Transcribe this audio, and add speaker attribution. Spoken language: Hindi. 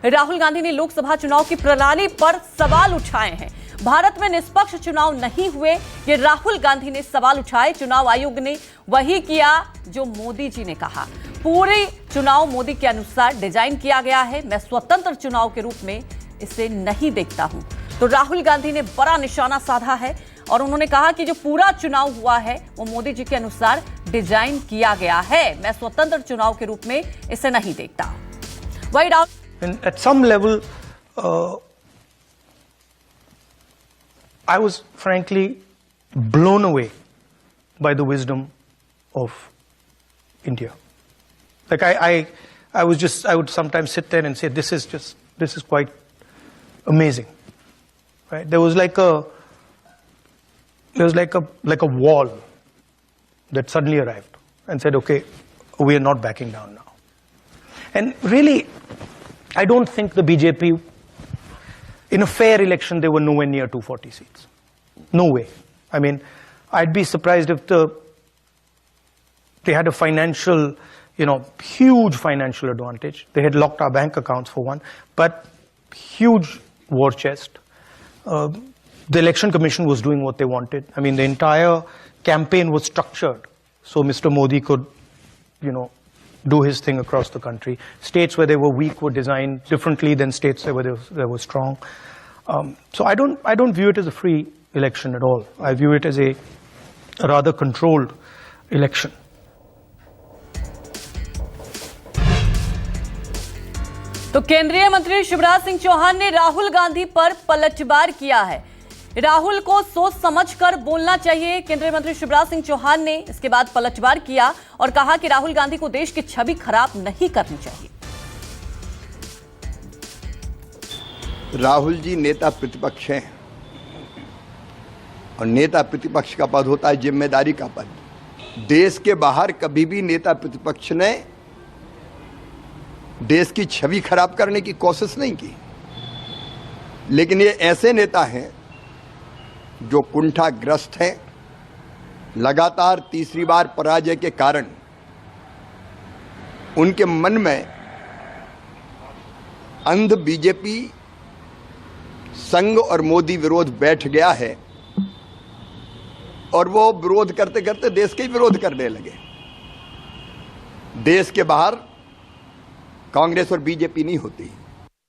Speaker 1: राहुल गांधी ने लोकसभा चुनाव की प्रणाली पर सवाल उठाए हैं। भारत में निष्पक्ष चुनाव नहीं हुए, ये राहुल गांधी ने सवाल उठाए। चुनाव आयोग ने वही किया जो मोदी जी ने कहा। पूरे चुनाव मोदी के अनुसार डिजाइन किया गया है। मैं स्वतंत्र चुनाव के रूप में इसे नहीं देखता हूं। तो राहुल गांधी ने बड़ा निशाना साधा है और उन्होंने कहा कि जो पूरा चुनाव हुआ है वो मोदी जी के अनुसार डिजाइन किया गया है। मैं स्वतंत्र चुनाव के रूप में इसे नहीं देखता। वही Rahul
Speaker 2: at some level I was frankly blown away by the wisdom of India. Like I would sometimes sit there and say, this is quite amazing, right? There was like a wall that suddenly arrived and said, okay, we are not backing down now. And really, I don't think the BJP, in a fair election, they were nowhere near 240 seats. No way. I mean, I'd be surprised if they had a financial, huge financial advantage. They had locked our bank accounts for one, but huge war chest. The election commission was doing what they wanted. I mean, the entire campaign was structured so Mr. Modi could, do his thing across the country. States where they were weak were designed differently than states where they were strong. So I don't view it as a free election at all. I view it as a rather controlled election.
Speaker 1: तो केंद्रीय मंत्री शिवराज सिंह चौहान ने राहुल गांधी पर पलटवार किया है। राहुल को सोच समझकर बोलना चाहिए। केंद्रीय मंत्री शिवराज सिंह चौहान ने इसके बाद पलटवार किया और कहा कि राहुल गांधी को देश की छवि खराब नहीं करनी चाहिए।
Speaker 3: राहुल जी नेता प्रतिपक्ष हैं और नेता प्रतिपक्ष का पद होता है जिम्मेदारी का पद। देश के बाहर कभी भी नेता प्रतिपक्ष ने देश की छवि खराब करने की कोशिश नहीं की, लेकिन ये ऐसे नेता हैं जो कुंठाग्रस्त हैं। लगातार तीसरी बार पराजय के कारण उनके मन में अंध बीजेपी संघ और मोदी विरोध बैठ गया है और वो विरोध करते करते देश के विरोध करने लगे। देश के बाहर कांग्रेस और बीजेपी नहीं होती।